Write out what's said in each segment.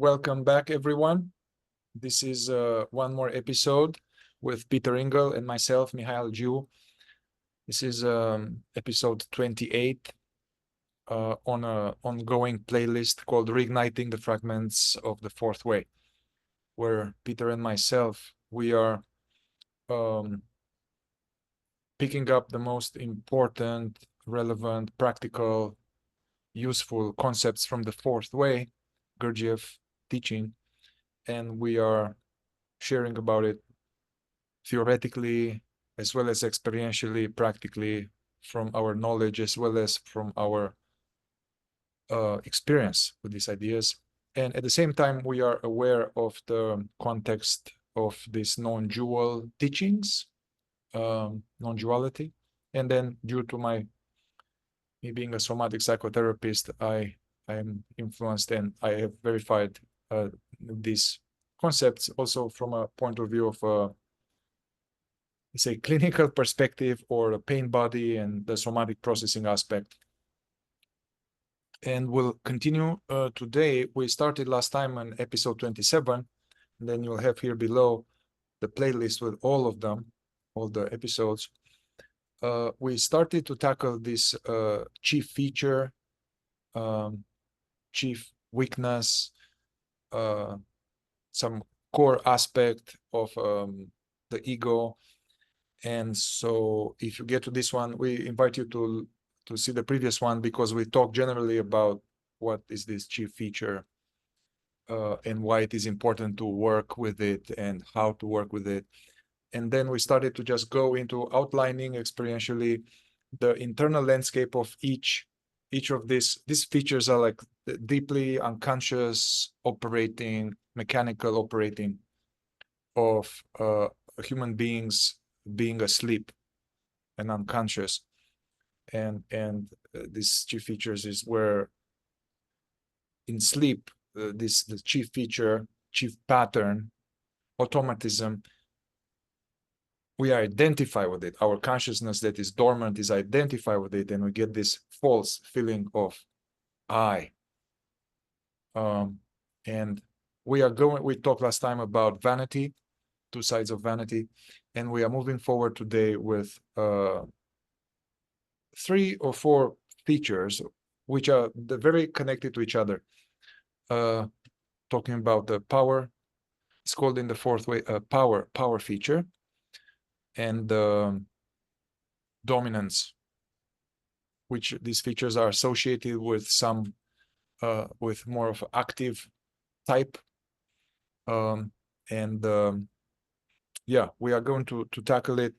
Welcome back, everyone. This is one more episode with Peter Ingle and myself, Mihai Algiu. This is episode 28 on an ongoing playlist called Reigniting the Fragments of the Fourth Way, where Peter and myself, we are picking up the most important, relevant, practical, useful concepts from the Fourth Way, Gurdjieff teaching, and we are sharing about it theoretically as well as experientially, practically, from our knowledge as well as from our experience with these ideas. And at the same time, we are aware of the context of these non-dual teachings, non-duality. And then due to me being a somatic psychotherapist, I am influenced and I have verified these concepts also from a point of view of say clinical perspective or a pain body and the somatic processing aspect. And we'll continue today. We started last time on episode 27, and then you'll have here below the playlist with all of them, all the episodes. We started to tackle this chief feature, chief weakness, some core aspect of the ego. And so if you get to this one, we invite you to see the previous one, because we talk generally about what is this chief feature and why it is important to work with it and how to work with it. And then we started to just go into outlining experientially the internal landscape of each of these features are like deeply unconscious operating, mechanical operating of human beings being asleep and unconscious. And these chief features is where in sleep, the chief feature, chief pattern, automatism, we identify with it. Our consciousness that is dormant is identify with it, and we get this false feeling of I. And we talked last time about vanity, two sides of vanity, and we are moving forward today with 3 or 4 features which are very connected to each other. Talking about the power, it's called in the fourth way power feature, and dominance, which these features are associated with some with more of active type. Yeah, we are going to tackle it,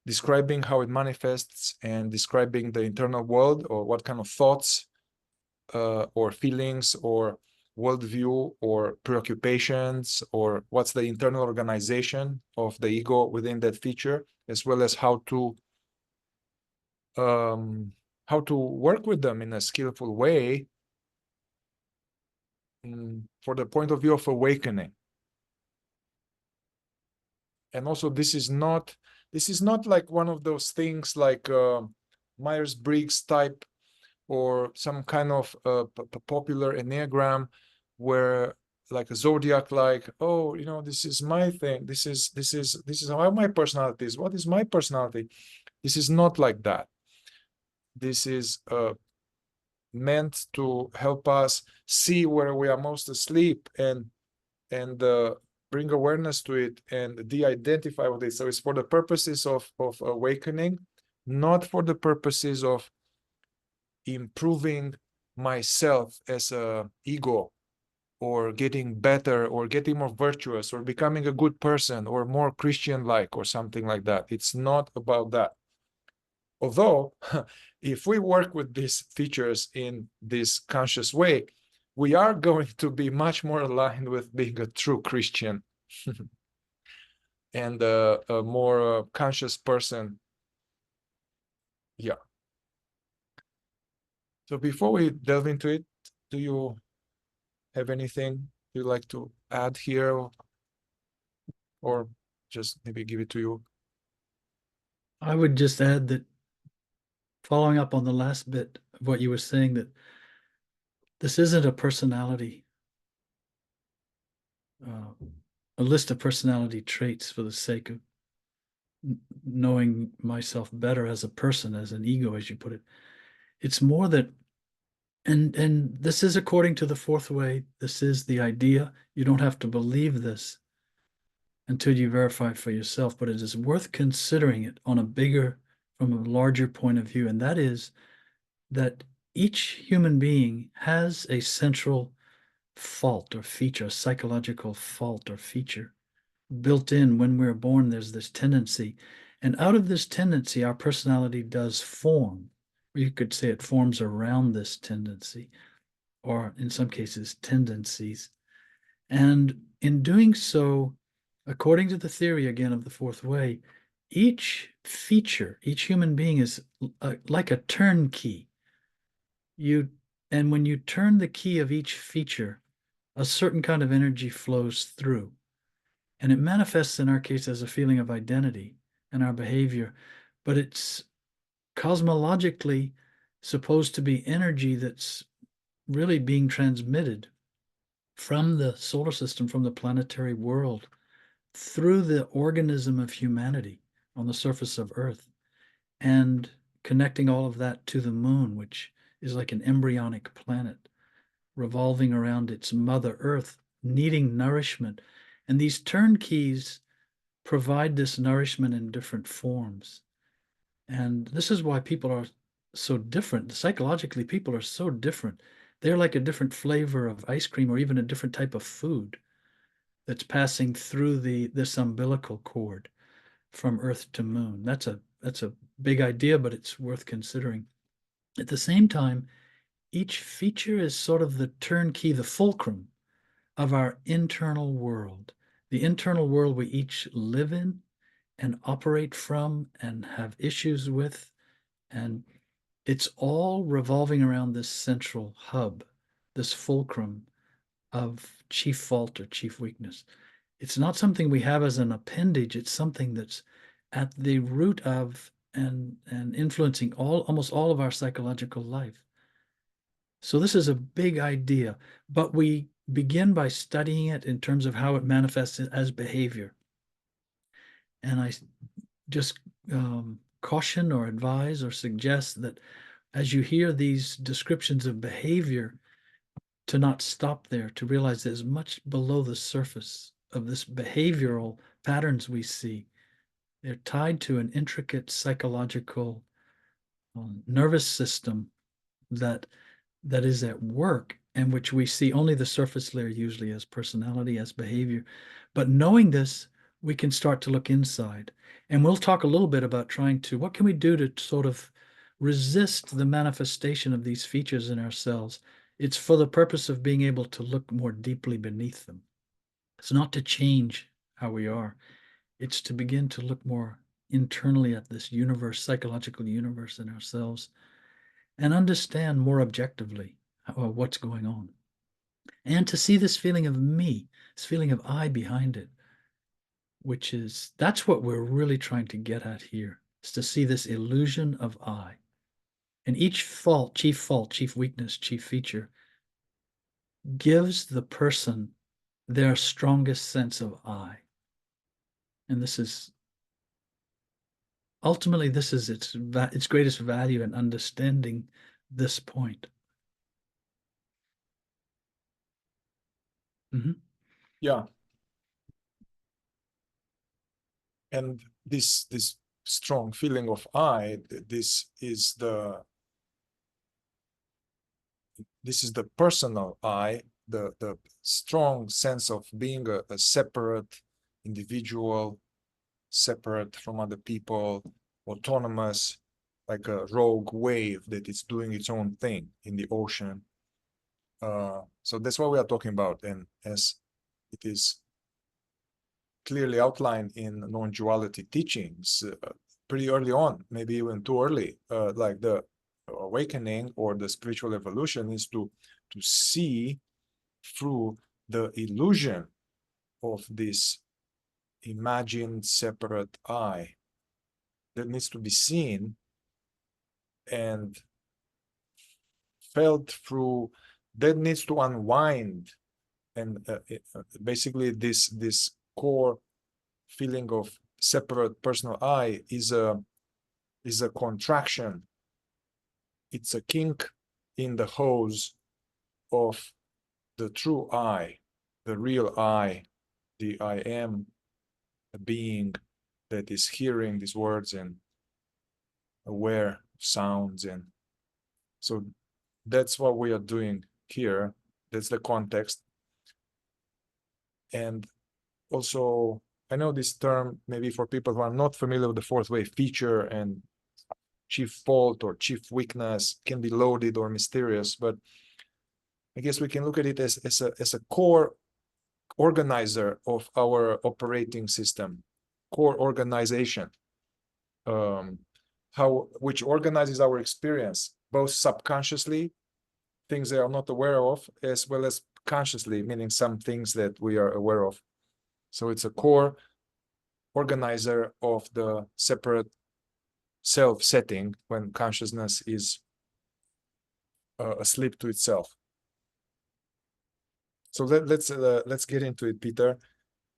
describing how it manifests and describing the internal world, or what kind of thoughts or feelings or worldview or preoccupations, or what's the internal organization of the ego within that feature, as well as how to work with them in a skillful way for the point of view of awakening. And also, this is not like one of those things like Myers-Briggs type or some kind of popular Enneagram, where like a zodiac, like, oh, you know, this is my thing. This is how my personality is. What is my personality? This is not like that. This is meant to help us see where we are most asleep and bring awareness to it and de-identify with it. So it's for the purposes of awakening, not for the purposes of improving myself as a ego, or getting better, or getting more virtuous, or becoming a good person, or more Christian-like, or something like that. It's not about that. Although, if we work with these features in this conscious way, we are going to be much more aligned with being a true Christian and a more conscious person. Yeah. So before we delve into it, do you have anything you'd like to add here, or just maybe give it to you? I would just add that, following up on the last bit of what you were saying, that this isn't a personality. a list of personality traits for the sake of knowing myself better as a person, as an ego, as you put it. It's more that, and this is according to the fourth way. This is the idea. You don't have to believe this until you verify it for yourself, but it is worth considering it on a bigger, from a larger point of view. And that is that each human being has a central fault or feature, a psychological fault or feature built in. When we're born, there's this tendency. And out of this tendency, our personality does form. You could say it forms around this tendency, or in some cases, tendencies. And in doing so, according to the theory again of the fourth way, each feature, each human being is like a turnkey. And when you turn the key of each feature, a certain kind of energy flows through. And it manifests in our case as a feeling of identity and our behavior, but it's cosmologically supposed to be energy that's really being transmitted from the solar system, from the planetary world, through the organism of humanity on the surface of Earth, and connecting all of that to the moon, which is like an embryonic planet revolving around its mother Earth, needing nourishment. And these turnkeys provide this nourishment in different forms. And this is why people are so different. Psychologically, people are so different. They're like a different flavor of ice cream or even a different type of food that's passing through this umbilical cord from Earth to Moon. That's a big idea, but it's worth considering. At the same time, each feature is sort of the turnkey, the fulcrum of our internal world, the internal world we each live in and operate from and have issues with. And it's all revolving around this central hub, this fulcrum of chief fault or chief weakness. It's not something we have as an appendage. It's something that's at the root of and influencing almost all of our psychological life. So this is a big idea, but we begin by studying it in terms of how it manifests as behavior. And I just caution or advise or suggest that as you hear these descriptions of behavior, to not stop there, to realize there's much below the surface of this behavioral patterns we see. They're tied to an intricate psychological nervous system that is at work, and which we see only the surface layer, usually as personality, as behavior. But knowing this, we can start to look inside. And we'll talk a little bit about what can we do to sort of resist the manifestation of these features in ourselves. It's for the purpose of being able to look more deeply beneath them. It's not to change how we are. It's to begin to look more internally at this universe, psychological universe in ourselves, and understand more objectively what's going on. And to see this feeling of me, this feeling of I behind it, that's what we're really trying to get at here, is to see this illusion of I. And each fault, chief weakness, chief feature, gives the person their strongest sense of I. And this is ultimately its greatest value in understanding this point. Mm-hmm. Yeah. And this strong feeling of I, this is the personal I, the strong sense of being a separate individual, separate from other people, autonomous, like a rogue wave that is doing its own thing in the ocean. So that's what we are talking about. And as it is clearly outlined in non-duality teachings pretty early on, maybe even too early, like the awakening or the spiritual evolution is to see through the illusion of this imagined separate I that needs to be seen and felt through, that needs to unwind basically this core feeling of separate personal I is a contraction. It's a kink in the hose of the true I, the real I, the I am, a being that is hearing these words and aware of sounds. And so that's what we are doing here. That's the context. And also, I know this term, maybe for people who are not familiar with the fourth way, feature and chief fault or chief weakness can be loaded or mysterious, but I guess we can look at it as a core organizer of our operating system, core organization, which organizes our experience, both subconsciously, things they are not aware of, as well as consciously, meaning some things that we are aware of. So it's a core organizer of the separate self setting when consciousness is asleep to itself. So let's get into it, Peter.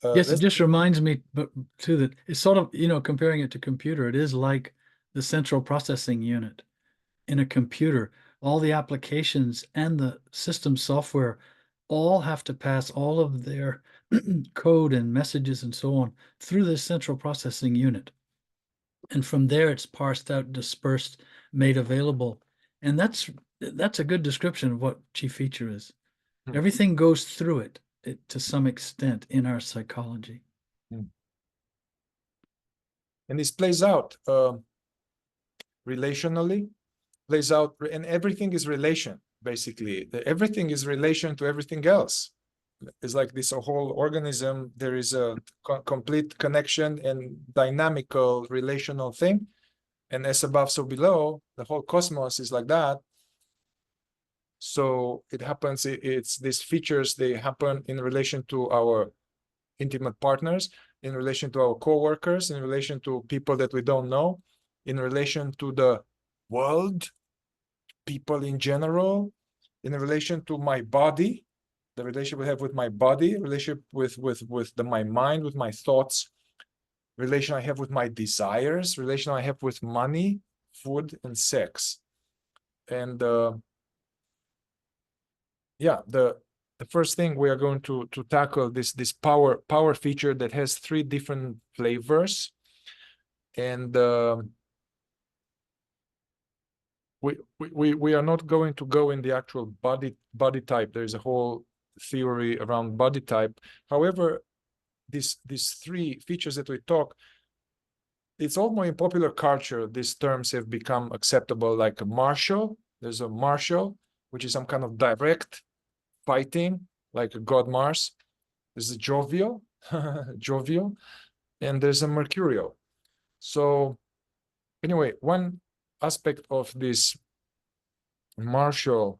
Yes, it just reminds me, but too, that it's sort of, comparing it to computer, it is like the central processing unit in a computer. All the applications and the system software all have to pass all of their code and messages and so on through this central processing unit. And from there, it's parsed out, dispersed, made available. And that's a good description of what chief feature is. Everything goes through it to some extent in our psychology. And this plays out relationally, and everything is relation, basically. Everything is relation to everything else. It's like this whole organism, there is a complete connection and dynamical relational thing. And as above, so below, the whole cosmos is like that. So it happens, it's these features, they happen in relation to our intimate partners, in relation to our co-workers, in relation to people that we don't know, in relation to the world, people in general, in relation to my body, the relationship we have with my body, relationship with my mind, with my thoughts, relation I have with my desires, relation I have with money, food, and sex. And yeah, the first thing we are going to tackle this power feature that has 3 different flavors, and we are not going to go in the actual body type. There is a whole theory around body type. However, these 3 features that we talk, it's all more in popular culture. These terms have become acceptable, like a martial. There's a martial, which is some kind of direct fighting, like a god Mars. There's a jovial, jovial, and there's a mercurial. So anyway, one aspect of this martial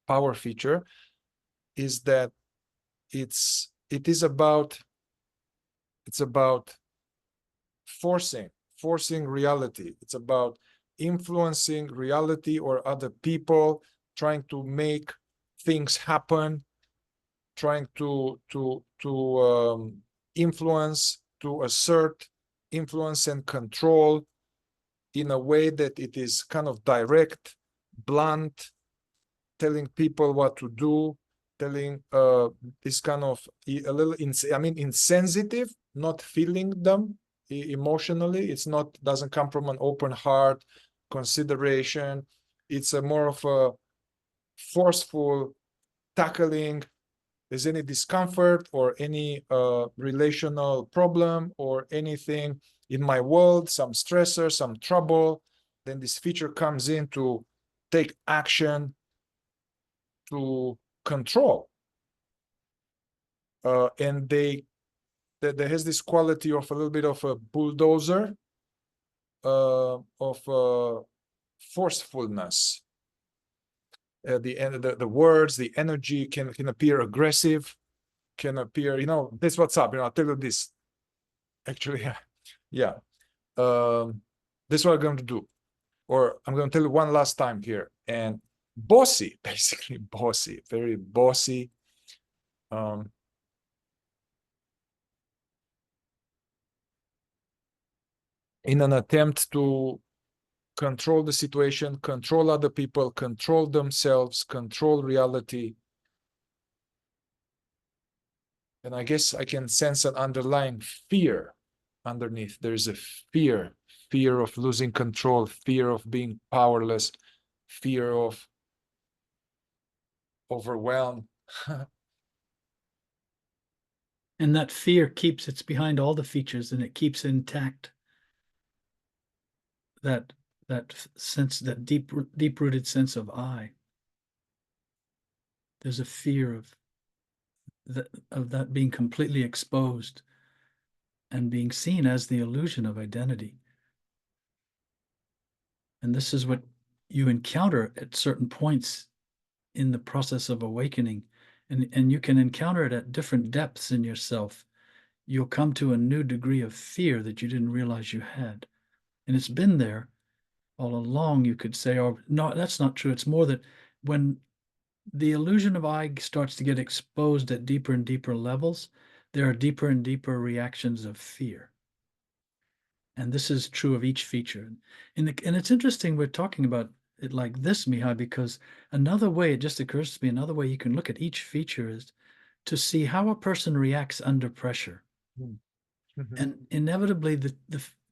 power feature is that it's about forcing reality. It's about influencing reality or other people, trying to make things happen, trying to influence, to assert influence and control in a way that it is kind of direct, blunt, telling people what to do, telling this kind of a little, insensitive, not feeling them emotionally. It's not, doesn't come from an open heart, consideration. It's a more of a forceful tackling. There's any discomfort or any relational problem or anything in my world, some stressor, some trouble, then this feature comes in to take action, to control. And there has this quality of a little bit of a bulldozer, of forcefulness. The words, the energy can appear aggressive, can appear, this what's up, I'll tell you this. Actually, yeah. This is what I'm going to do. Or I'm going to tell you one last time here. And bossy, basically bossy, very bossy. um, in an attempt to control the situation, control other people, control themselves, control reality. And I guess I can sense an underlying fear underneath. There's a fear of losing control, fear of being powerless, fear of overwhelmed. And that fear it's behind all the features, and it keeps intact that sense, that deep-rooted sense of I. There's a fear of that being completely exposed and being seen as the illusion of identity. And this is what you encounter at certain points in the process of awakening. And you can encounter it at different depths in yourself. You'll come to a new degree of fear that you didn't realize you had. And it's been there all along, you could say, or no, that's not true. It's more that when the illusion of I starts to get exposed at deeper and deeper levels, there are deeper and deeper reactions of fear. And this is true of each feature. And it's interesting we're talking about it like this, Mihai, because another way, it just occurs to me, another way you can look at each feature is to see how a person reacts under pressure. Mm-hmm. And inevitably, the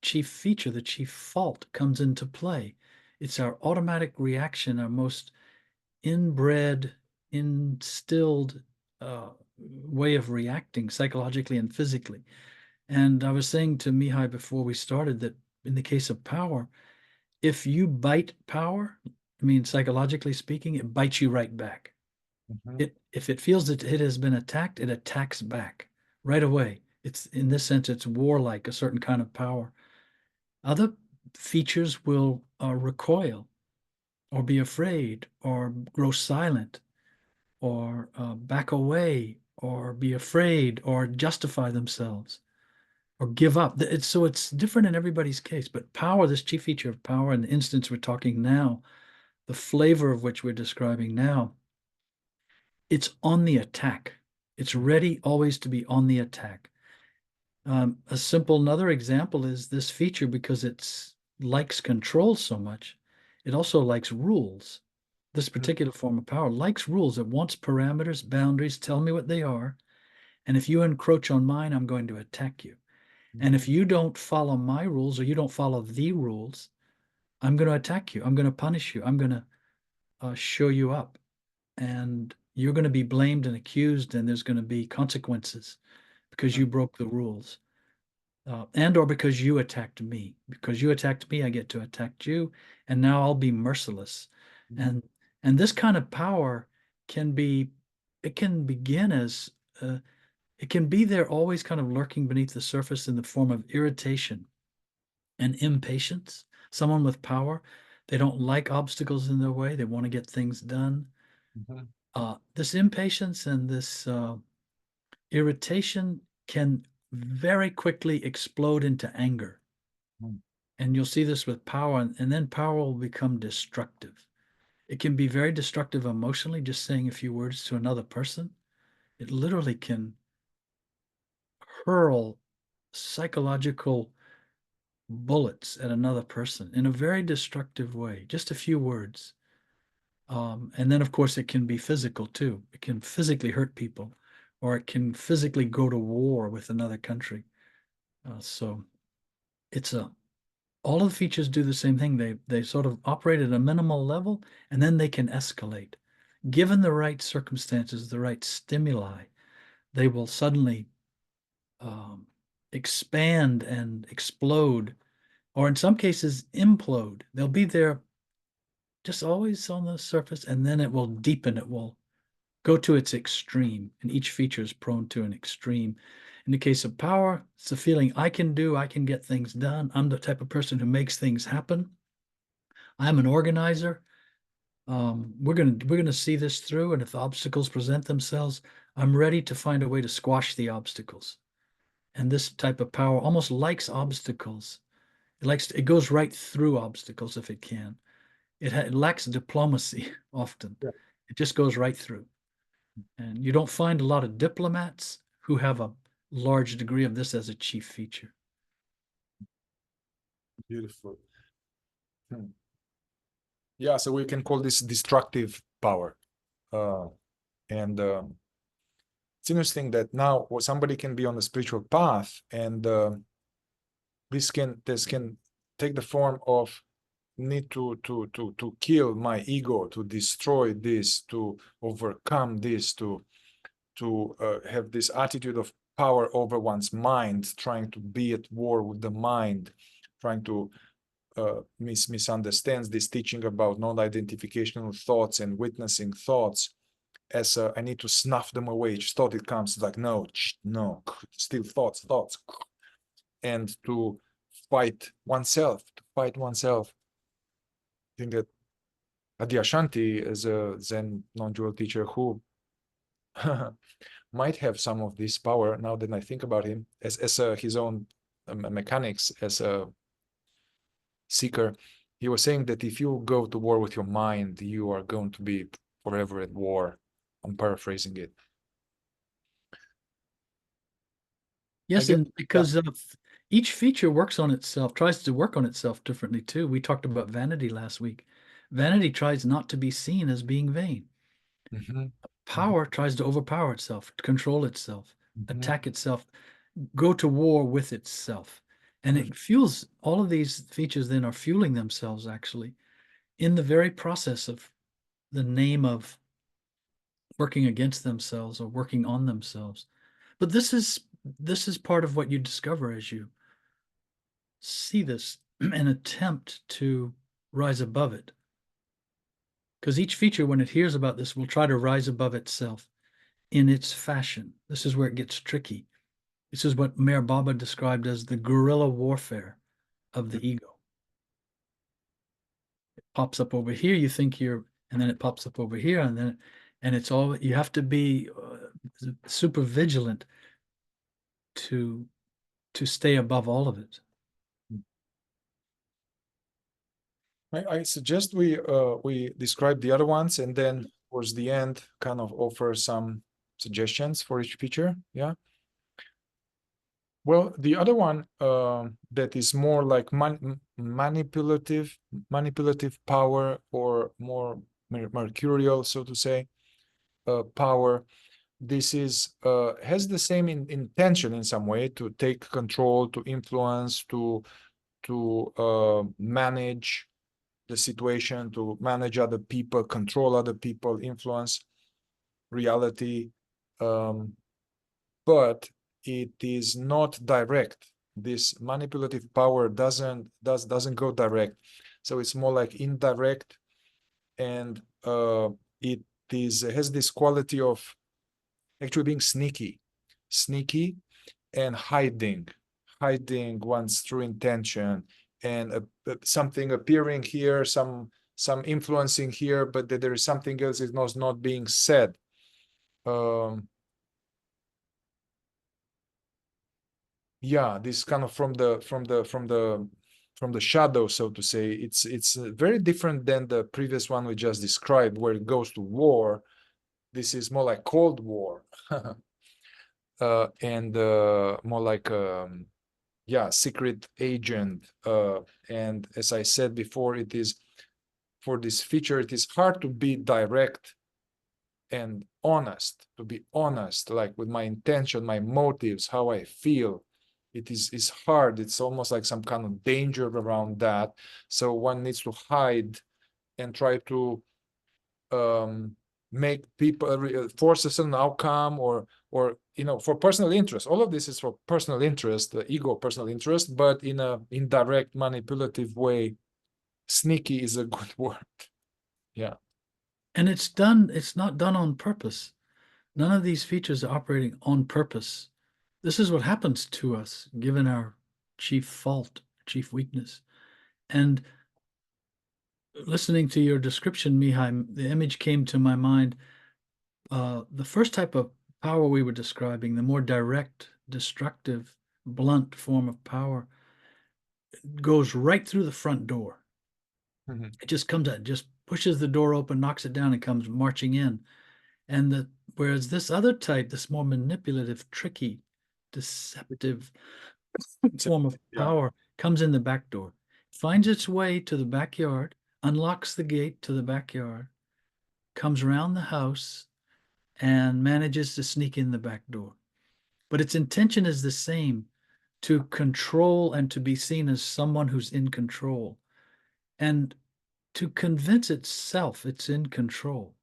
chief feature, the chief fault comes into play. It's our automatic reaction, our most inbred, instilled way of reacting psychologically and physically. And I was saying to Mihai before we started that in the case of power, if you bite power, I mean, psychologically speaking, it bites you right back. Mm-hmm. If it feels that it has been attacked, it attacks back right away. It's in this sense, it's warlike, a certain kind of power. Other features will recoil or be afraid or grow silent or back away or be afraid or justify themselves or give up. So it's different in everybody's case. But power, this chief feature of power, in the instance we're talking now, the flavor of which we're describing now, it's on the attack. It's ready always to be on the attack. A simple another example is this feature, because it's likes control so much, it also likes rules. This particular form of power likes rules. It wants parameters, boundaries, tell me what they are. And if you encroach on mine, I'm going to attack you. And if you don't follow my rules or you don't follow the rules, I'm going to attack you. I'm going to punish you. I'm going to show you up. And you're going to be blamed and accused, and there's going to be consequences because you broke the rules. And or because you attacked me. Because you attacked me, I get to attack you, and now I'll be merciless. And this kind of power can begin as it can be there always kind of lurking beneath the surface in the form of irritation and impatience. Someone with power, they don't like obstacles in their way. They want to get things done. This impatience and this irritation can very quickly explode into anger. And you'll see this with power, and then power will become destructive. It can be very destructive emotionally, just saying a few words to another person. It literally can hurl psychological bullets at another person in a very destructive way, just a few words. And then, of course, it can be physical too. It can physically hurt people, or it can physically go to war with another country. So it's all of the features do the same thing. They sort of operate at a minimal level, and then they can escalate. Given the right circumstances, the right stimuli, they will suddenly expand and explode, or in some cases implode. They'll be there just always on the surface, and then it will deepen. It will go to its extreme, and each feature is prone to an extreme. In the case of power, it's a feeling I can get things done. I'm the type of person who makes things happen. I'm an organizer. We're gonna see this through, and if obstacles present themselves, I'm ready to find a way to squash the obstacles. And this type of power almost likes obstacles. It goes right through obstacles if it can. It lacks diplomacy often. Yeah. It just goes right through. And you don't find a lot of diplomats who have a large degree of this as a chief feature. Beautiful. Yeah, so we can call this destructive power. And it's interesting that now somebody can be on the spiritual path, and this can take the form of need to kill my ego, to destroy this, to overcome this, to have this attitude of power over one's mind, trying to be at war with the mind, trying to misunderstands this teaching about non-identificational thoughts and witnessing thoughts as I need to snuff them away. Each thought it comes like, no, no, still thoughts, and to fight oneself, I think that Adyashanti is a Zen non-dual teacher who might have some of this power now that I think about him as his own mechanics as a seeker. He was saying that if you go to war with your mind, you are going to be forever at war. I'm paraphrasing it. Yes, and because yeah. each feature works on itself, tries to work on itself differently too. We talked about vanity last week. Vanity tries not to be seen as being vain. Power tries to overpower itself, control itself, attack itself, go to war with itself. And it fuels, all of these features then are fueling themselves actually in the very process of the name of working against themselves or working on themselves. But this is part of what you discover as you see this and attempt to rise above it. Because each feature, when it hears about this, will try to rise above itself in its fashion. This is where it gets tricky. This is what Mayor Baba described as the guerrilla warfare of the ego. It pops up over here, you think you're, and then it pops up over here, and it's all, you have to be super vigilant to stay above all of it. I suggest we describe the other ones, and then towards the end kind of offer some suggestions for each feature. Yeah. Well, the other one that is more like manipulative power, or more mercurial, so to say, power. This is has the same intention in some way, to take control, to influence, to manage the situation, to manage other people, control other people, influence reality, but it is not direct. This manipulative power doesn't go direct, so it's more like indirect, and it has this quality of actually being sneaky and hiding one's true intention, and something appearing here, some influencing here, but that there is something else is not being said. Yeah, this kind of from the shadow, so to say. It's very different than the previous one we just described, where it goes to war. This is more like Cold War. And more like yeah, secret agent. And as I said before, it is, for this feature, it is hard to be direct and honest, like with my intention, my motives, how I feel. It is hard. It's almost like some kind of danger around that. So one needs to hide and try to make people force a certain outcome, or for personal interest. All of this is for personal interest, the ego personal interest, but in a indirect, manipulative way. Sneaky is a good word. Yeah. And it's not done on purpose. None of these features are operating on purpose. This is what happens to us, given our chief fault, chief weakness. And listening to your description, Mihai, the image came to my mind. The first type of power we were describing, the more direct, destructive, blunt form of power, goes right through the front door. It just comes out, just pushes the door open, knocks it down, and comes marching in. And Whereas this other type, this more manipulative, tricky, deceptive form of Yeah. power, comes in the back door, finds its way to the backyard, unlocks the gate to the backyard, comes around the house, and manages to sneak in the back door. But its intention is the same, to control and to be seen as someone who's in control, and to convince itself it's in control.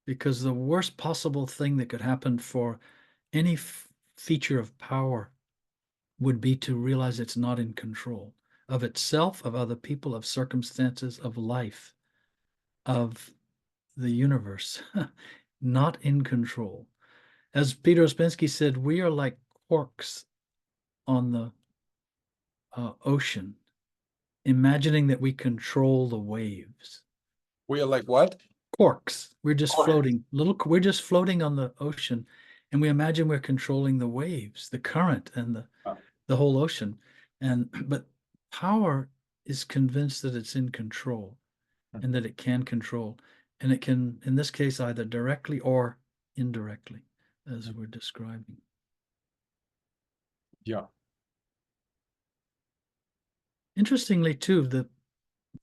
Because the worst possible thing that could happen for any feature of power would be to realize it's not in control of itself, of other people, of circumstances, of life, of the universe. Not in control. As Peter Ouspensky said, we are like corks on the ocean, imagining that we control the waves. We are like what? Corks. We're just Cork. floating, we're just floating on the ocean, and we imagine we're controlling the waves, the current, and the whole ocean. But power is convinced that it's in control and that it can control. And it can, in this case, either directly or indirectly, as we're describing. Yeah. Interestingly, too,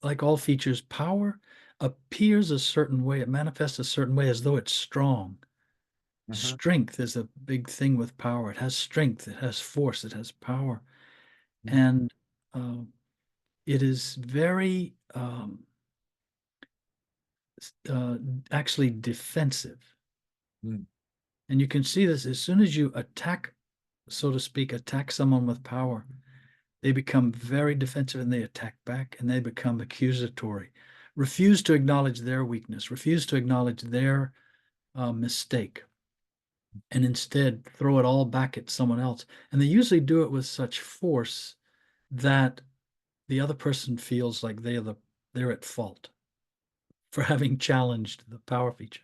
like all features, power appears a certain way, it manifests a certain way as though it's strong. Strength is a big thing with power. It has strength, it has force, it has power. And it is very actually defensive. And you can see this as soon as you attack, so to speak, attack someone with power, they become very defensive and they attack back and they become accusatory, refuse to acknowledge their weakness, refuse to acknowledge their mistake, and instead throw it all back at someone else. And they usually do it with such force that the other person feels like they're at fault for having challenged the power feature.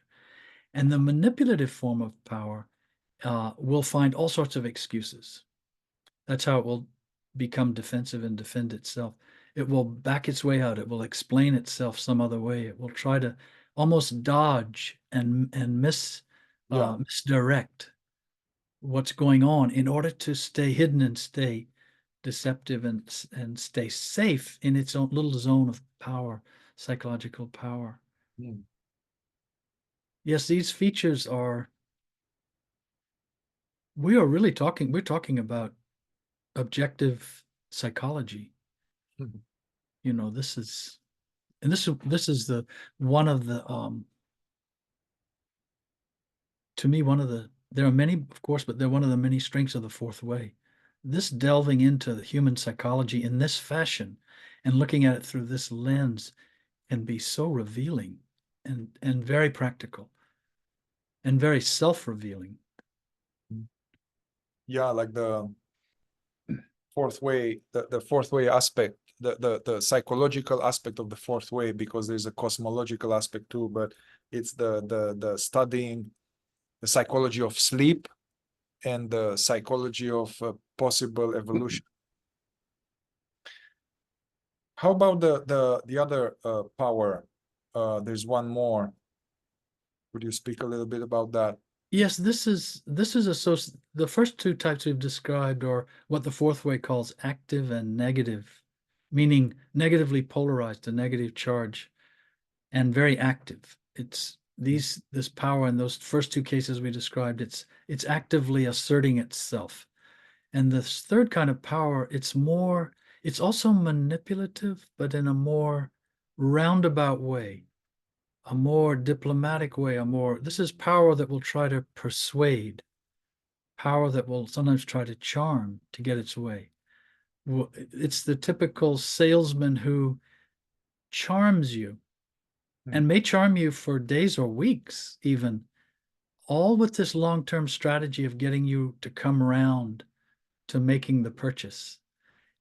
And the manipulative form of power will find all sorts of excuses. That's how it will become defensive and defend itself. It will back its way out. It will explain itself some other way. It will try to almost dodge and misdirect what's going on in order to stay hidden and stay deceptive and stay safe in its own little zone of power, psychological power. Yes, these features are, we're talking about objective psychology. You know, this is the one of the to me, one of the, there are many, of course, but they're one of the many strengths of the fourth way. This delving into the human psychology in this fashion and looking at it through this lens can be so revealing and very practical and very self-revealing. Yeah, like the fourth way, the fourth way aspect, the psychological aspect of the fourth way, because there's a cosmological aspect too, but it's the studying the psychology of sleep and the psychology of possible evolution. How about the other power? There's one more. Would you speak a little bit about that? Yes, this is the first two types we've described are what the fourth way calls active and negative, meaning negatively polarized, a negative charge, and very active. It's this power in those first two cases we described, it's actively asserting itself. And the third kind of power, it's also manipulative, but in a more roundabout way, a more diplomatic way, this is power that will try to persuade, power that will sometimes try to charm to get its way. It's the typical salesman who charms you and may charm you for days or weeks even, all with this long-term strategy of getting you to come around to making the purchase.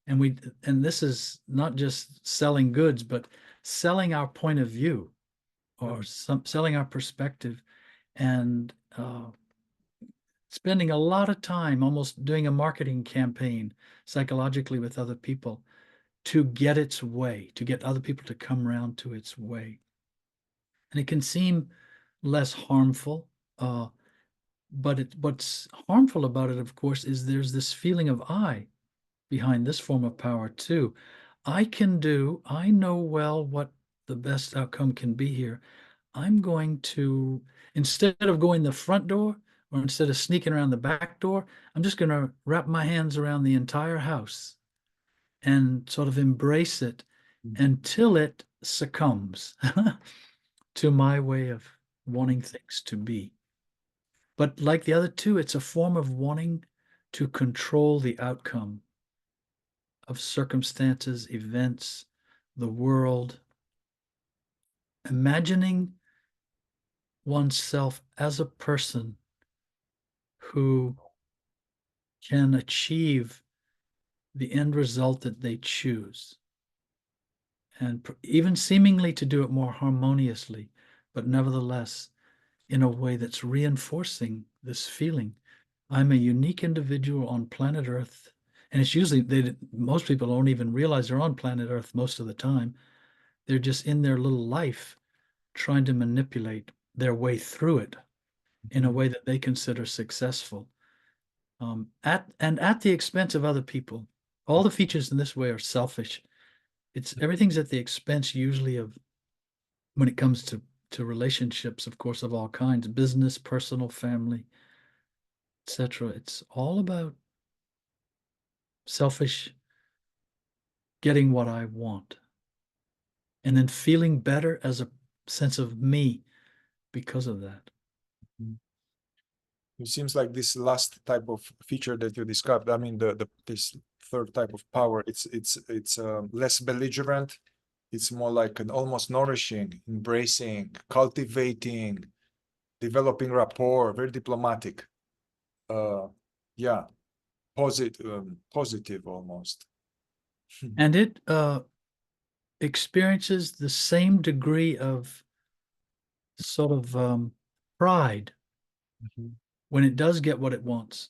And this is not just selling goods, but selling our point of view or selling our perspective, and spending a lot of time almost doing a marketing campaign psychologically with other people to get its way, to get other people to come around to its way. And it can seem less harmful But what's harmful about it, of course, is there's this feeling of I behind this form of power too. I know well what the best outcome can be here. I'm going to, instead of going the front door or instead of sneaking around the back door, I'm just going to wrap my hands around the entire house and sort of embrace it until it succumbs to my way of wanting things to be. But like the other two, it's a form of wanting to control the outcome of circumstances, events, the world, imagining oneself as a person who can achieve the end result that they choose, and even seemingly to do it more harmoniously, but nevertheless in a way that's reinforcing this feeling. I'm a unique individual on planet Earth. And it's usually most people don't even realize they're on planet Earth most of the time. They're just in their little life trying to manipulate their way through it in a way that they consider successful, at the expense of other people. All the features in this way are selfish. Everything's at the expense usually of, when it comes to relationships, of course, of all kinds, business, personal, family, etc. It's all about selfish, getting what I want, and then feeling better as a sense of me because of that. It seems like this last type of feature that you described, I mean, this third type of power, it's less belligerent. It's more like an almost nourishing, embracing, cultivating, developing rapport, very diplomatic. Yeah, positive almost. And it experiences the same degree of sort of pride when it does get what it wants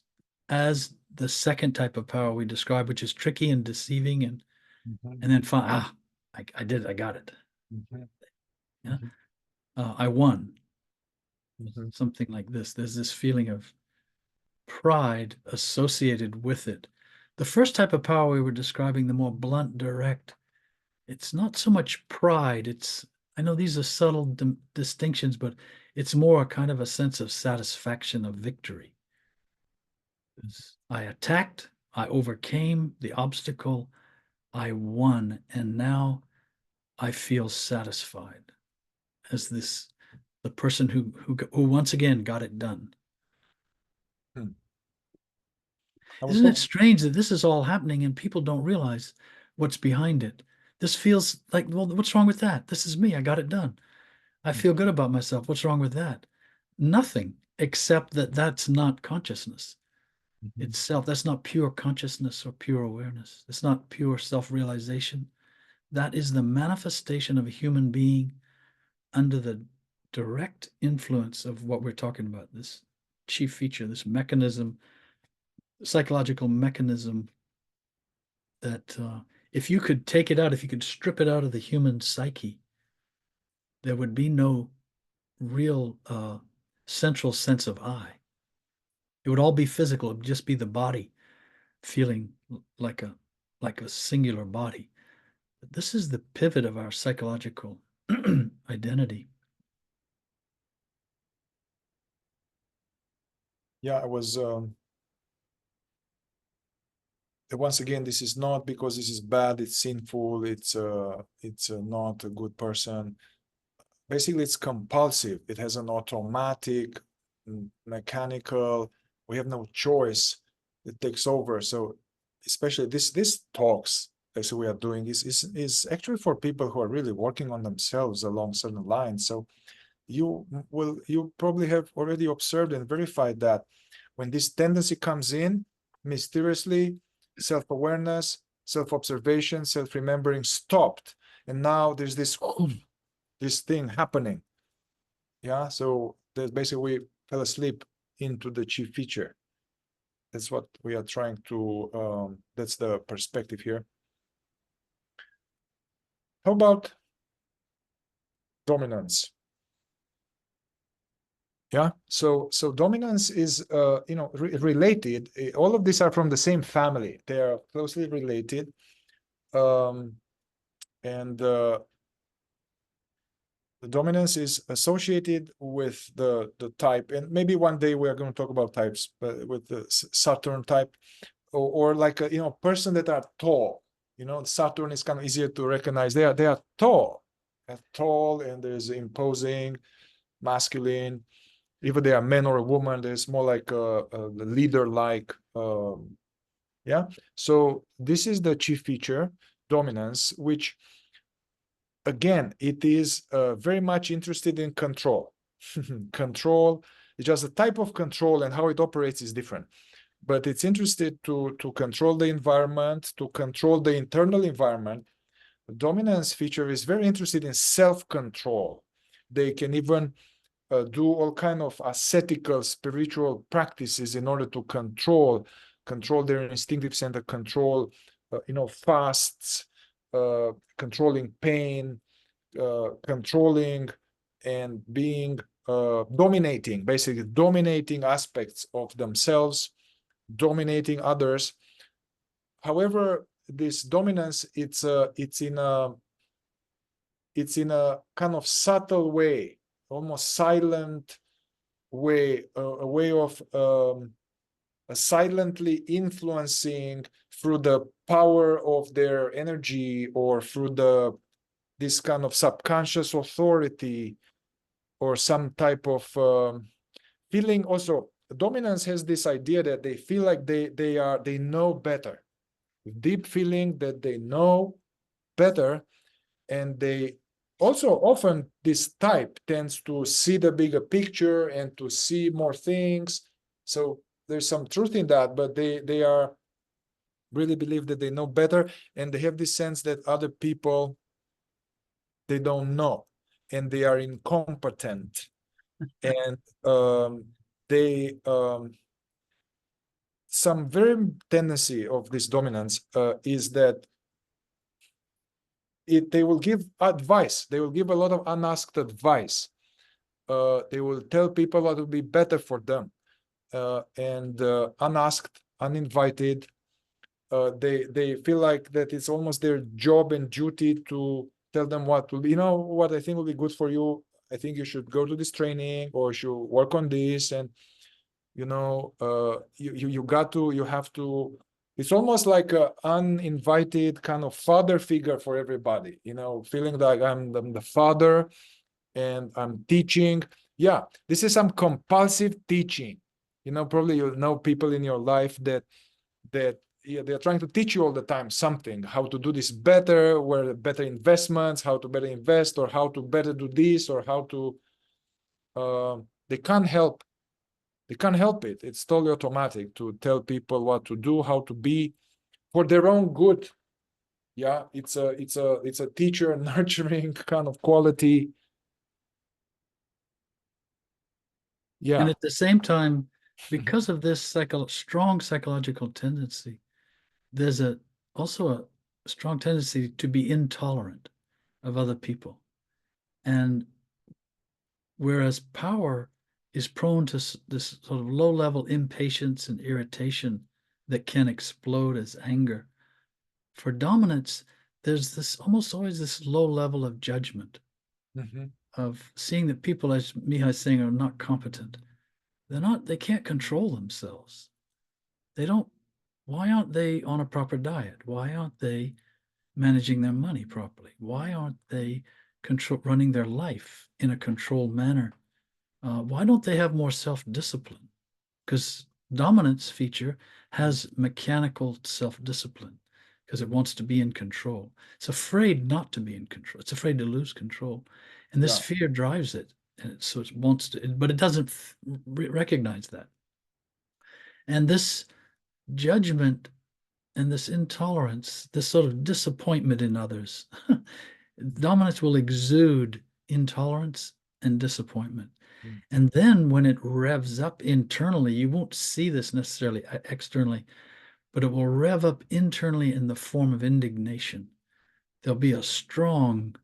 as the second type of power we describe, which is tricky and deceiving, and then I did it, I got it. Yeah. I won. Something like this. There's this feeling of pride associated with it. The first type of power we were describing, the more blunt, direct, it's not so much pride. I know these are subtle distinctions, but it's more a kind of a sense of satisfaction, of victory. I attacked, I overcame the obstacle, I won, and now I feel satisfied as the person who once again got it done. Isn't it strange that this is all happening and people don't realize what's behind it? This feels like, well, what's wrong with that? This is me. I got it done. I feel good about myself. What's wrong with that? Nothing, except that that's not consciousness itself. That's not pure consciousness or pure awareness. It's not pure self-realization. That is the manifestation of a human being under the direct influence of what we're talking about, this chief feature, this mechanism, psychological mechanism that if you could take it out, if you could strip it out of the human psyche, there would be no real central sense of I. It would all be physical. It would just be the body feeling like a singular body. But this is the pivot of our psychological identity. Yeah, I was once again, this is not because this is bad, it's sinful, it's not a good person. Basically, it's compulsive. It has an automatic, mechanical, we have no choice. It takes over. So especially this talks as we are doing is actually for people who are really working on themselves along certain lines. So you probably have already observed and verified that when this tendency comes in mysteriously, self-awareness, self-observation, self-remembering stopped, and now there's this thing happening. Yeah, so there's basically we fell asleep into the chief feature. That's what we are trying to that's the perspective here. How about dominance? Yeah. So dominance is related. All of these are from the same family. They are closely related. And the dominance is associated with the type, and maybe one day we are going to talk about types, but with the Saturn type, or like a person that are tall. Saturn is kind of easier to recognize. They are tall, and there's imposing, masculine. Either they are man or a woman, there's more like a leader-like. Yeah. So this is the chief feature, dominance, which again, it is very much interested in control. Control is just a type of control, and how it operates is different. But it's interested to control the environment, to control the internal environment. The dominance feature is very interested in self-control. They can even do all kind of ascetical spiritual practices in order to control their instinctive center, control fasts, controlling pain, controlling and being dominating, basically dominating aspects of themselves, dominating others. However, this dominance, it's in a kind of subtle way, almost silent way, a way of silently influencing through the power of their energy, or through this kind of subconscious authority, or some type of feeling. Also, dominance has this idea that they feel like they know better, deep feeling that they know better. And they also often, this type tends to see the bigger picture and to see more things. So there's some truth in that, but they are really believe that they know better, and they have this sense that other people, they don't know, and they are incompetent. And they some very tendency of this dominance is that they will give advice. They will give a lot of unasked advice. They will tell people what would be better for them, and unasked, uninvited. They feel like that it's almost their job and duty to tell them what will be. What I think will be good for you. I think you should go to this training, or you should work on this, and you have to. It's almost like an uninvited kind of father figure for everybody. Feeling like I'm the father, and I'm teaching. Yeah, this is some compulsive teaching. Probably people in your life that yeah, they're trying to teach you all the time something, how to do this better, where better investments, how to better invest, or how to better do this, or how to. They can't help. They can't help it. It's totally automatic to tell people what to do, how to be, for their own good. Yeah, it's a teacher nurturing kind of quality. And Yeah. at the same time, because of this strong psychological tendency, there's also a strong tendency to be intolerant of other people. And whereas power is prone to this sort of low-level impatience and irritation that can explode as anger, for dominance, there's this almost always this low level of judgment, of seeing that people, as Mihai's saying, are not competent. They can't control themselves. Why aren't they on a proper diet? Why aren't they managing their money properly? Why aren't they running their life in a controlled manner? Why don't they have more self-discipline? Because dominance feature has mechanical self-discipline because it wants to be in control. It's afraid not to be in control. It's afraid to lose control. And this fear drives it. And so it wants to, but it doesn't recognize that. And this judgment and this intolerance, this sort of disappointment in others, dominance will exude intolerance and disappointment. And then when it revs up internally, you won't see this necessarily externally, but it will rev up internally in the form of indignation. There'll be a strong,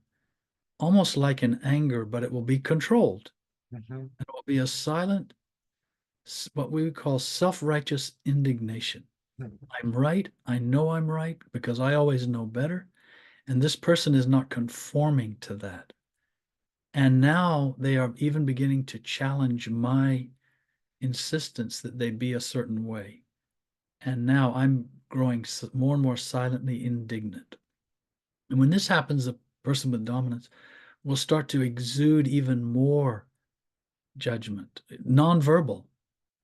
almost like an anger, but it will be controlled. Mhm. And it will be a silent, what we would call self-righteous indignation. Mhm. I'm right. I know I'm right because I always know better. And this person is not conforming to that. And now they are even beginning to challenge my insistence that they be a certain way. And now I'm growing more and more silently indignant. And when this happens, the person with dominance will start to exude even more judgment, nonverbal.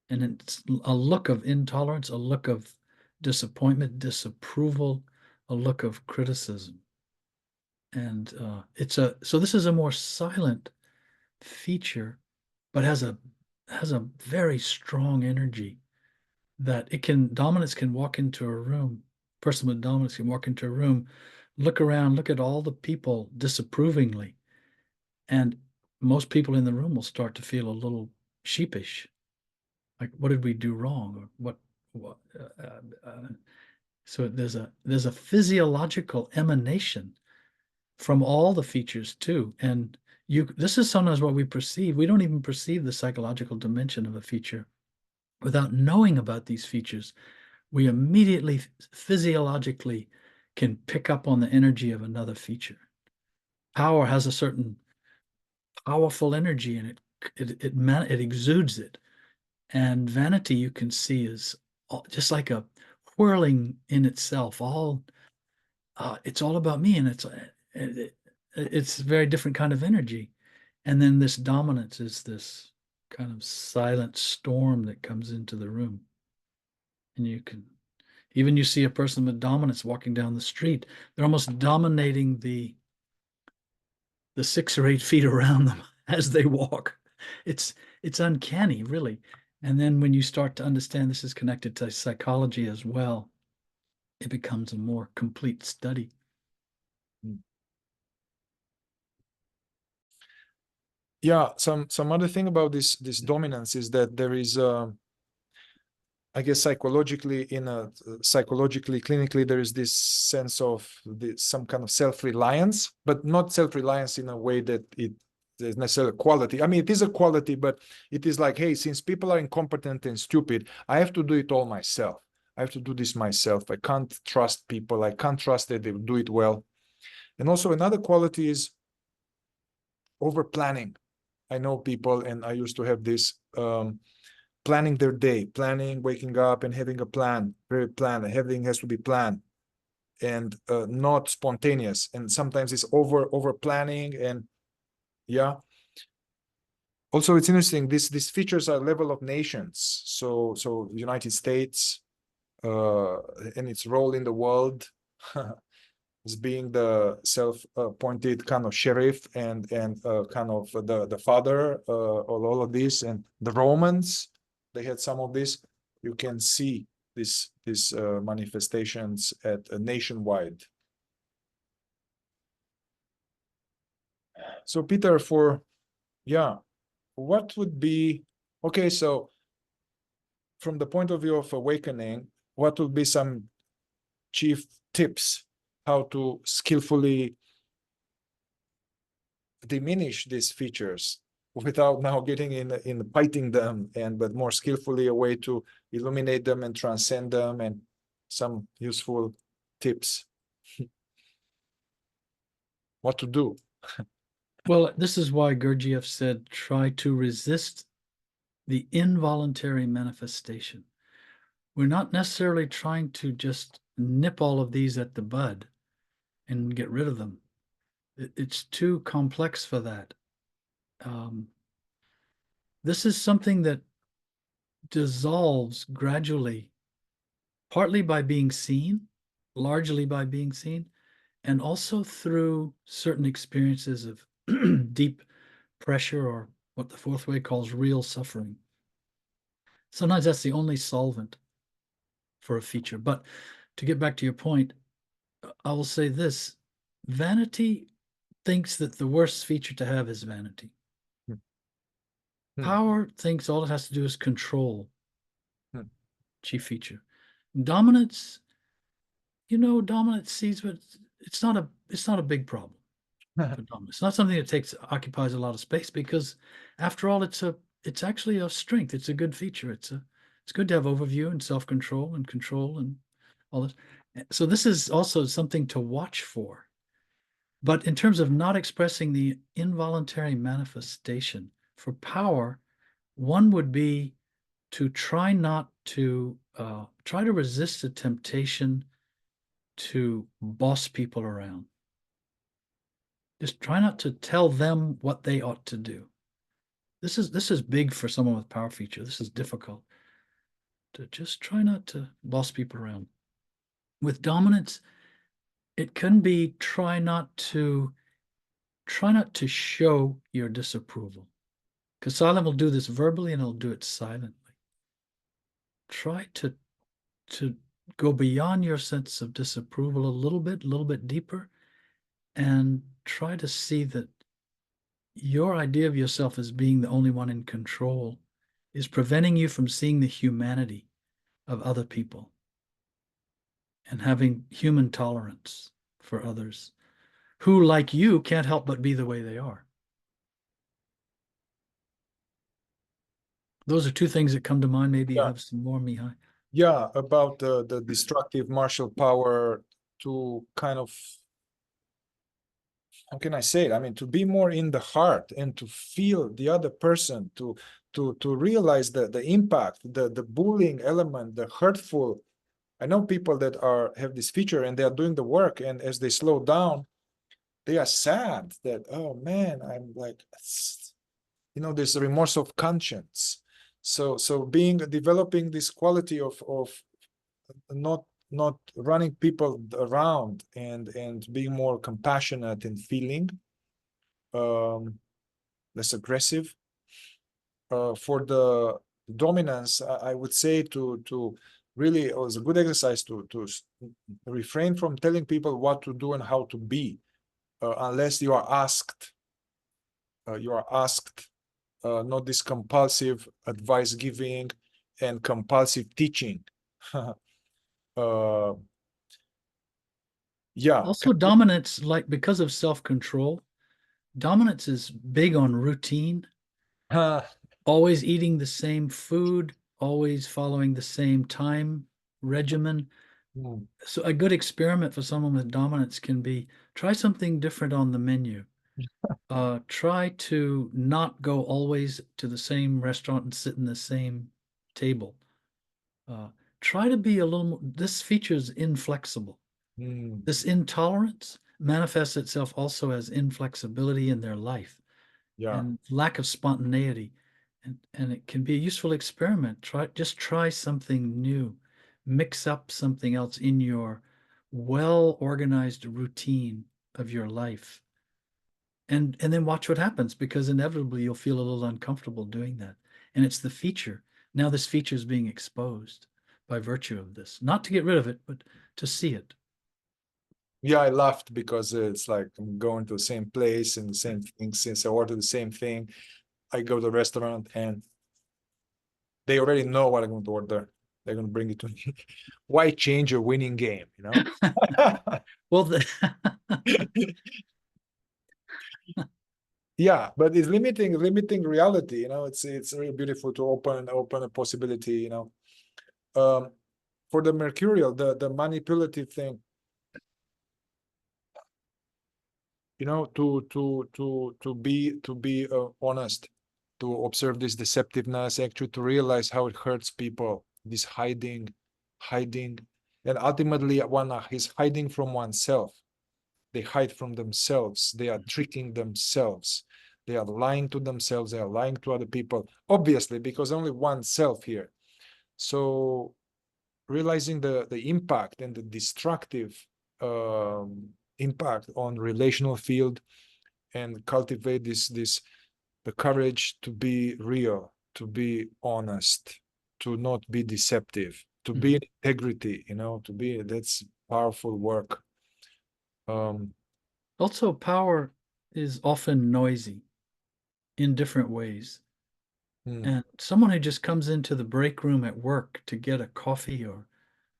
And it's a look of intolerance, a look of disappointment, disapproval, a look of criticism. And so this is a more silent feature, but has a very strong energy that dominance can walk into a room, person with dominance can walk into a room, look around, look at all the people disapprovingly, and most people in the room will start to feel a little sheepish, like what did we do wrong, or what so there's a physiological emanation from all the features too. And this is sometimes what we perceive. We don't even perceive the psychological dimension of a feature without knowing about these features. We immediately physiologically can pick up on the energy of another feature. Power has a certain powerful energy in it. It exudes it. And vanity, you can see, is just like a whirling in itself. It's all about me, and it's a very different kind of energy. And then this dominance is this kind of silent storm that comes into the room. And you see a person with dominance walking down the street, they're almost dominating the 6 or 8 feet around them as they walk. It's uncanny, really. And then when you start to understand this is connected to psychology as well, it becomes a more complete study. Yeah, some other thing about this dominance is that there is I guess psychologically clinically there is this sense of some kind of self-reliance, but not self-reliance in a way that it is necessarily a quality. I mean, it is a quality, but it is like, hey, since people are incompetent and stupid, I have to do it all myself. I have to do this myself. I can't trust people. I can't trust that they'll do it well. And also another quality is over planning. I know people, and I used to have this planning their day, planning, waking up and having a plan, very planned. Everything has to be planned and not spontaneous. And sometimes it's over planning. And yeah. Also, it's interesting. These features are level of nations. So United States and its role in the world. As being the self-appointed kind of sheriff and kind of the father of all of this, and the Romans, they had some of this. You can see these manifestations at nationwide. So Peter, what would be okay? So from the point of view of awakening, what would be some chief tips how to skillfully diminish these features without now getting in fighting them, but more skillfully a way to illuminate them and transcend them, and some useful tips what to do? Well, this is why Gurdjieff said, try to resist the involuntary manifestation. We're not necessarily trying to just nip all of these at the bud and get rid of them. It's too complex for that. This is something that dissolves gradually, partly by being seen, largely by being seen, and also through certain experiences of deep pressure, or what the fourth way calls real suffering. Sometimes that's the only solvent for a feature. But to get back to your point, I will say this: vanity thinks that the worst feature to have is vanity. Hmm. Power thinks all it has to do is control, Hmm. chief feature. Dominance, dominance sees, but it's not a big problem. for dominance. It's not something that occupies a lot of space, because after all, it's actually a strength. It's a good feature. It's good to have overview and self-control and control and all this. So this is also something to watch for. But in terms of not expressing the involuntary manifestation for power, one would be to try to resist the temptation to boss people around. Just try not to tell them what they ought to do. This is big for someone with power feature. This is difficult. To just try not to boss people around. With dominance, it can be try not to show your disapproval. Because silent will do this verbally and it'll do it silently. Try to go beyond your sense of disapproval a little bit deeper, and try to see that your idea of yourself as being the only one in control is preventing you from seeing the humanity of other people and having human tolerance for others who, like you, can't help but be the way they are. Those are two things that come to mind. Maybe you have some more, Mihai. Yeah, about the destructive martial power to kind of, how can I say it? I mean, to be more in the heart and to feel the other person, to realize the impact, the bullying element, the hurtful. I know people that have this feature and they are doing the work, and as they slow down, they are sad that, oh man, I'm like, there's a remorse of conscience. So developing this quality of not running people around and being more compassionate and feeling, less aggressive. For the dominance, I would say to really, it was a good exercise to refrain from telling people what to do and how to be, unless you are asked. Not this compulsive advice giving and compulsive teaching. Yeah. Also, dominance, like, because of self-control, dominance is big on routine, always eating the same food, always following the same time regimen. So a good experiment for someone with dominance can be try something different on the menu. Try to not go always to the same restaurant and sit in the same table. Try to be a little more, this feature is inflexible. This intolerance manifests itself also as inflexibility in their life and lack of spontaneity. And it can be a useful experiment. Just try something new. Mix up something else in your well-organized routine of your life. And then watch what happens, because inevitably you'll feel a little uncomfortable doing that. And it's the feature. Now this feature is being exposed by virtue of this. Not to get rid of it, but to see it. Yeah, I laughed because it's like I'm going to the same place and the same thing. Since I order the same thing, I go to the restaurant and they already know what I'm going to order. They're going to bring it to me. Why change a winning game, Well, yeah, but it's limiting reality. It's really beautiful to open a possibility. For the mercurial, the manipulative thing. To be honest, to observe this deceptiveness, actually to realize how it hurts people, this hiding, and ultimately one is hiding from oneself. They hide from themselves. They are tricking themselves. They are lying to themselves. They are lying to other people, obviously, because only one self here. So realizing the impact and the destructive impact on relational field, and cultivate the courage to be real, to be honest, to not be deceptive, to be in integrity, that's powerful work. Also, power is often noisy in different ways. And someone who just comes into the break room at work to get a coffee or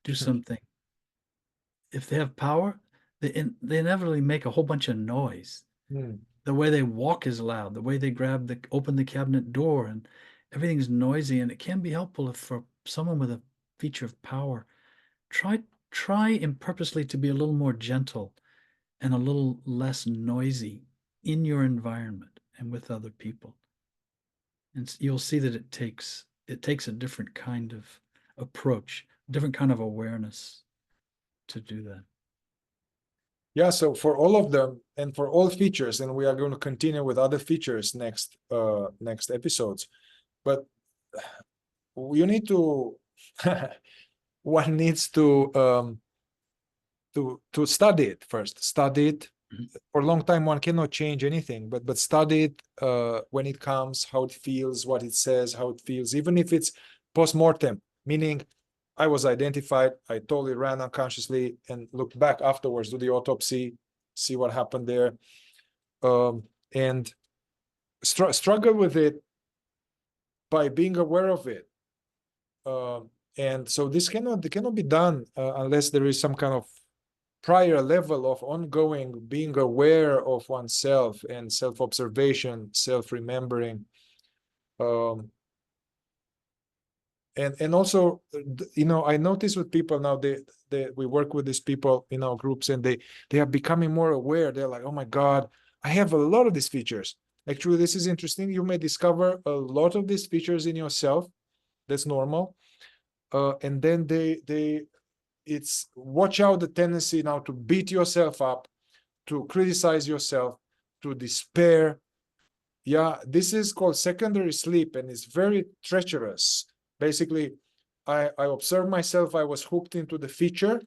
do something, if they have power, they inevitably make a whole bunch of noise. Mm. The way they walk is loud. The way they open the cabinet door, and everything's noisy. And it can be helpful if for someone with a feature of power, try and purposely to be a little more gentle and a little less noisy in your environment and with other people. And you'll see that it takes a different kind of approach, different kind of awareness to do that. Yeah, so for all of them and for all features, and we are going to continue with other features next episodes, but you need to one needs to study it first. Study it for a long time. One cannot change anything, but study it when it comes, how it feels, what it says, how it feels, even if it's post-mortem, meaning I was identified, I totally ran unconsciously and looked back afterwards, do the autopsy, see what happened there, and struggle with it by being aware of it. And so this cannot be done unless there is some kind of prior level of ongoing being aware of oneself and self-observation, self-remembering. And also, I notice with people now, we work with these people in our groups, and they are becoming more aware. They're like, oh my God, I have a lot of these features. Actually, this is interesting. You may discover a lot of these features in yourself. That's normal. And then it's watch out the tendency now to beat yourself up, to criticize yourself, to despair. Yeah, this is called secondary sleep, and it's very treacherous. Basically, I observed myself, I was hooked into the feature.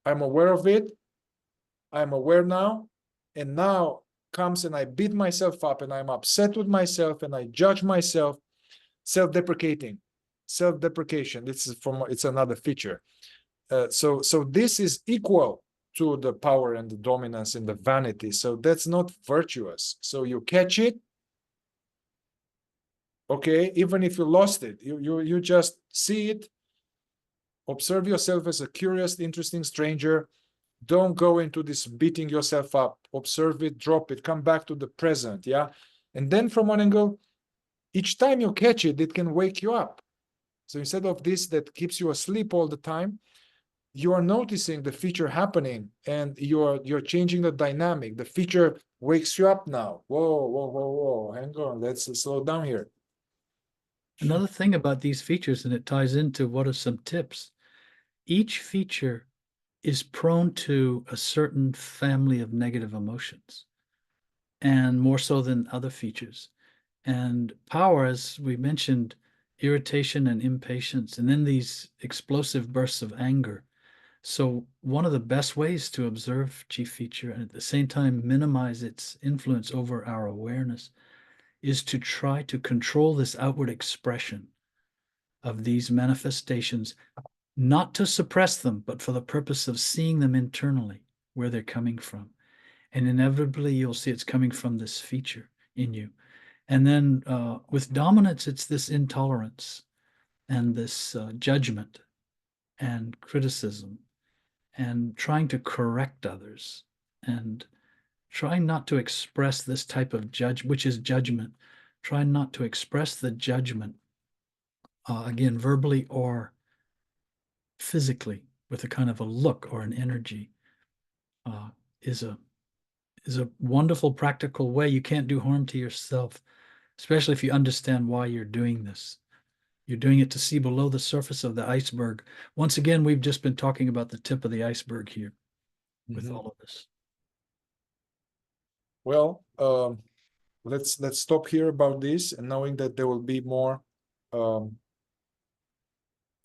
I'm aware of it. I'm aware now. And now comes and I beat myself up and I'm upset with myself and I judge myself. Self-deprecating, self-deprecation. It's another feature. So this is equal to the power and the dominance and the vanity. So that's not virtuous. So you catch it, okay, even if you lost it, you just see it, observe yourself as a curious, interesting stranger. Don't go into this beating yourself up. Observe it, drop it, come back to the present, yeah? And then from one angle, each time you catch it, it can wake you up. So instead of this that keeps you asleep all the time, you are noticing the feature happening and you're changing the dynamic. The feature wakes you up now. Whoa, hang on, let's slow down here. Another thing about these features, and it ties into what are some tips, each feature is prone to a certain family of negative emotions, and more so than other features. And power, as we mentioned, irritation and impatience, and then these explosive bursts of anger. So one of the best ways to observe chief feature and at the same time minimize its influence over our awareness is to try to control this outward expression of these manifestations, not to suppress them, but for the purpose of seeing them internally, where they're coming from. And inevitably, you'll see it's coming from this feature in you. And then with dominance, it's this intolerance and this judgment and criticism and trying to correct others and trying not to express this type of which is judgment. Try not to express the judgment, again, verbally or physically, with a kind of a look or an energy, is a wonderful practical way. You can't do harm to yourself, especially if you understand why you're doing this. You're doing it to see below the surface of the iceberg. Once again, we've just been talking about the tip of the iceberg here with all of this. Well, let's stop here about this, and knowing that there will be more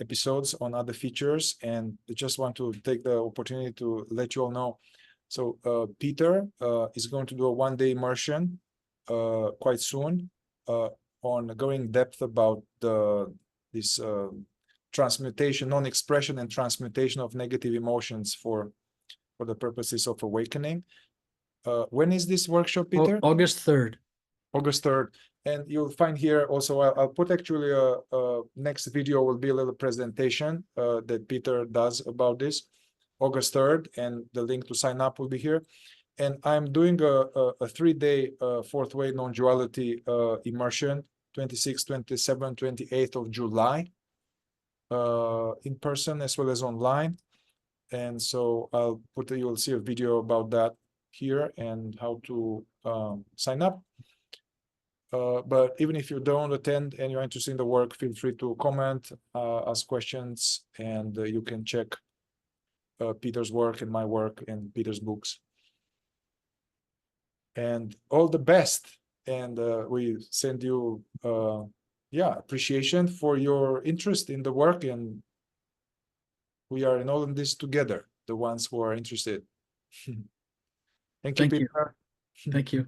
episodes on other features, and I just want to take the opportunity to let you all know. So Peter is going to do a one-day immersion quite soon on going depth about this transmutation, non-expression and transmutation of negative emotions for the purposes of awakening. When is this workshop, Peter? August 3rd. August 3rd. And you'll find here also, I'll put actually a next video will be a little presentation that Peter does about this, August 3rd, and the link to sign up will be here. And I'm doing a 3-day fourth way non-duality immersion, 26th, 27th, 28th of July, in person as well as online. And so you'll see a video about that here and how to sign up. But even if you don't attend and you're interested in the work, feel free to comment, ask questions, and you can check Peter's work and my work and Peter's books. And all the best. And we send you, appreciation for your interest in the work. And we are in all in this together, the ones who are interested. Thank you, Thank you. Peter. Thank you.